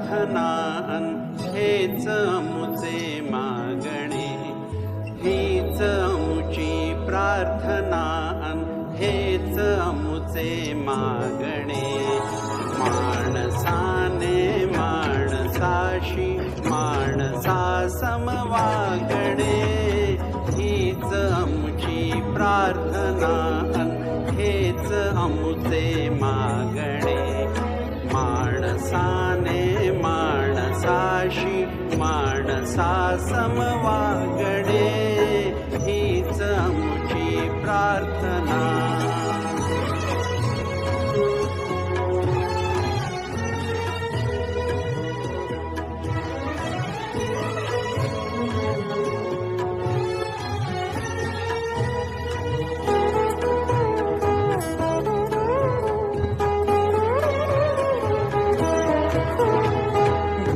प्रार्थना हेच अमुचे मागणे, हीच अमुची प्रार्थना हेच अमुचे मागणे. माणसाने माणसाशी माणसा समवागणे, हीच अमुची प्रार्थना हेच अमुचे मागणे. माणसाने माणसाशी माणसा समवागणे, हीच अमुची प्रार्थना.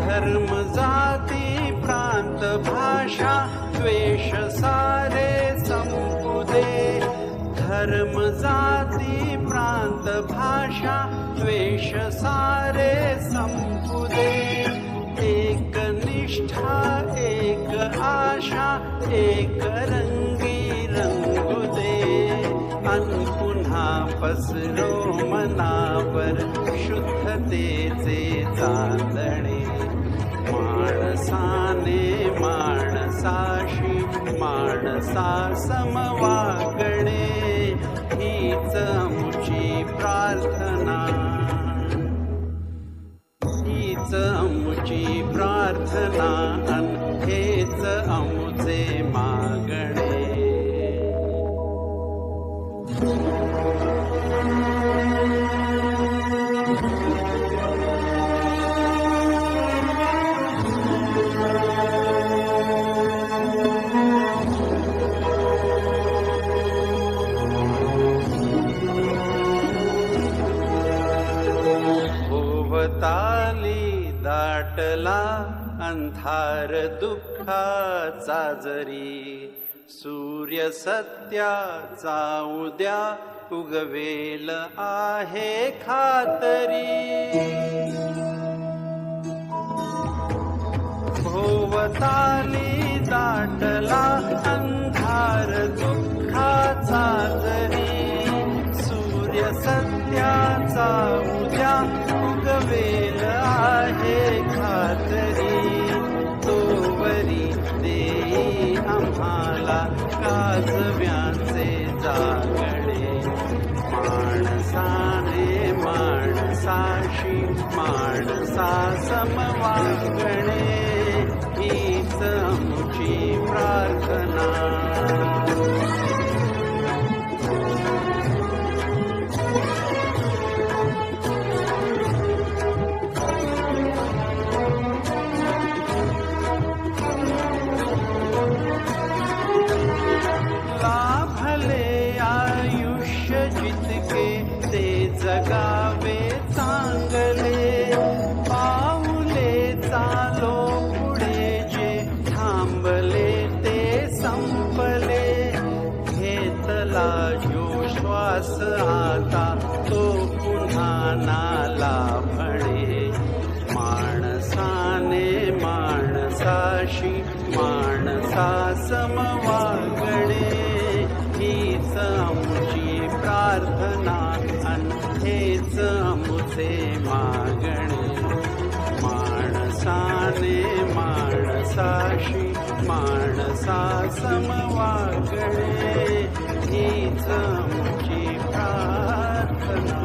धर्म जाती प्रांत भाषा द्वेष सारे संपू दे. धर्म जाती प्रांत भाषा द्वेष सारे संपू दे. एक निष्ठा एक आशा एक रंगी रंगू दे. अन पुन्हा पसरो मनावर शुद्धतेचे चांदणे. माणसाने माणसाशी माणसा समवागणे, हीच अमुची प्रार्थना. हीच अमुची प्रार्थना हेच अमुचे मागणे. भोवताली दाटला अंधार दुःखाचा जरी, सूर्य सत्याचा उद्या उगवेल आहे खातरी. भोवताली दाटला अंधार दुःखाचा जरी, सूर्य सत्याचा उद्या उगवेल आहे खातरी. तोवरी देई आम्हाला काजव्याचे जागणे. माणसाने माणसाशी माणसा समवागणे, हीच अमुची प्रार्थना. लाभले आयुष्य जितके ते जगावे चांगले. पाऊले चालो पुढे जे थांबले ते संपले. घेतला जो श्वास आता तो पुन्हा ना लाभणे. माणसाने माणसाशी माणसा समवागणे, हीच अमुची प्रार्थना हेच अमुचे मागणे. माणसाने माणसाशी माणसा समवागणे, हीच अमुची प्रार्थना.